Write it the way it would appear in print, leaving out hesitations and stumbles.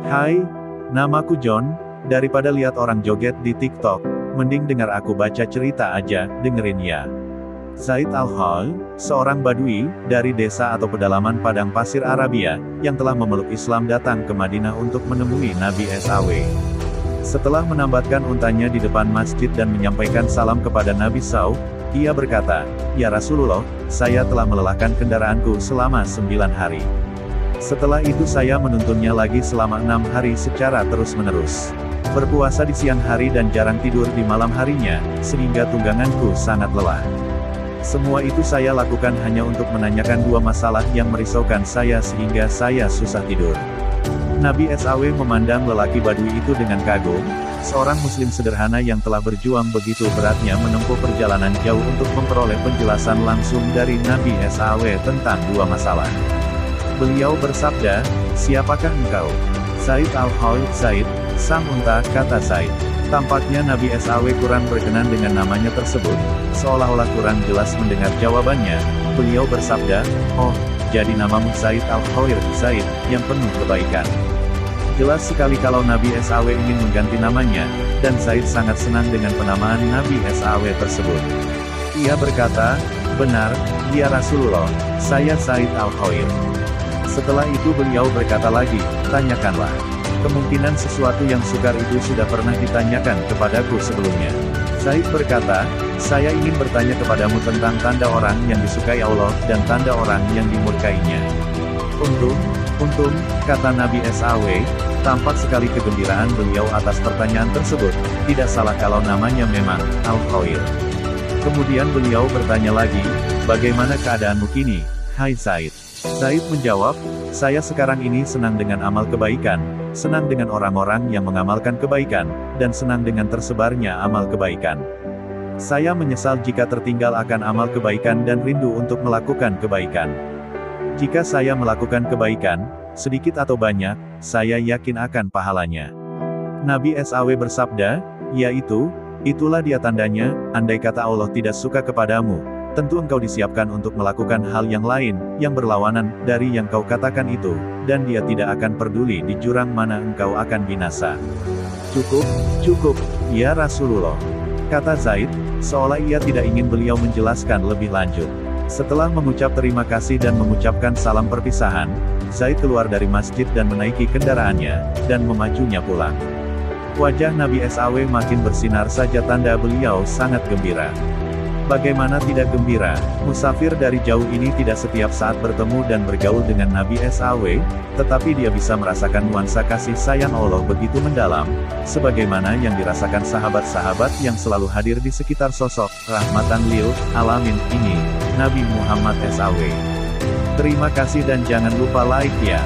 Hai, namaku John, daripada lihat orang joget di TikTok, mending dengar aku baca cerita aja, dengerin ya. Zaid Al-Hal, seorang badui, dari desa atau pedalaman padang pasir Arabia, yang telah memeluk Islam datang ke Madinah untuk menemui Nabi SAW. Setelah menambatkan untanya di depan masjid dan menyampaikan salam kepada Nabi SAW, ia berkata, "Ya Rasulullah, saya telah melelahkan kendaraanku selama 9 hari. Setelah itu saya menuntunnya lagi selama 6 hari secara terus-menerus. Berpuasa di siang hari dan jarang tidur di malam harinya, sehingga tungganganku sangat lelah. Semua itu saya lakukan hanya untuk menanyakan 2 masalah yang merisaukan saya sehingga saya susah tidur." Nabi SAW memandang lelaki badui itu dengan kagum, seorang muslim sederhana yang telah berjuang begitu beratnya menempuh perjalanan jauh untuk memperoleh penjelasan langsung dari Nabi SAW tentang 2 masalah. Beliau bersabda, "Siapakah engkau?" "Zaid Al-Hal." "Zaid, sang unta," kata Zaid. Tampaknya Nabi SAW kurang berkenan dengan namanya tersebut, seolah-olah kurang jelas mendengar jawabannya. Beliau bersabda, "Oh, jadi namamu Zaid Al-Khair." "Zaid, yang penuh kebaikan." Jelas sekali kalau Nabi SAW ingin mengganti namanya, dan Zaid sangat senang dengan penamaan Nabi SAW tersebut. Ia berkata, "Benar, ya Rasulullah, saya Zaid Al-Khair." Setelah itu beliau berkata lagi, "Tanyakanlah. Kemungkinan sesuatu yang sukar itu sudah pernah ditanyakan kepadaku sebelumnya." Zaid berkata, "Saya ingin bertanya kepadamu tentang tanda orang yang disukai Allah, dan tanda orang yang dimurkainya." Untung, kata Nabi SAW, tampak sekali kegembiraan beliau atas pertanyaan tersebut, tidak salah kalau namanya memang Al-Khair. Kemudian beliau bertanya lagi, "Bagaimana keadaanmu kini, hai Zaid?" Zaid menjawab, "Saya sekarang ini senang dengan amal kebaikan, senang dengan orang-orang yang mengamalkan kebaikan, dan senang dengan tersebarnya amal kebaikan. Saya menyesal jika tertinggal akan amal kebaikan dan rindu untuk melakukan kebaikan. Jika saya melakukan kebaikan, sedikit atau banyak, saya yakin akan pahalanya." Nabi SAW bersabda, "Yaitu, itulah dia tandanya, andai kata Allah tidak suka kepadamu, tentu engkau disiapkan untuk melakukan hal yang lain, yang berlawanan dari yang kau katakan itu, dan dia tidak akan peduli di jurang mana engkau akan binasa." Cukup, ya Rasulullah," kata Zaid, seolah ia tidak ingin beliau menjelaskan lebih lanjut. Setelah mengucap terima kasih dan mengucapkan salam perpisahan, Zaid keluar dari masjid dan menaiki kendaraannya, dan memajunya pulang. Wajah Nabi SAW makin bersinar saja tanda beliau sangat gembira. Bagaimana tidak gembira, musafir dari jauh ini tidak setiap saat bertemu dan bergaul dengan Nabi SAW, tetapi dia bisa merasakan nuansa kasih sayang Allah begitu mendalam, sebagaimana yang dirasakan sahabat-sahabat yang selalu hadir di sekitar sosok rahmatan lil alamin ini, Nabi Muhammad SAW. Terima kasih dan jangan lupa like ya.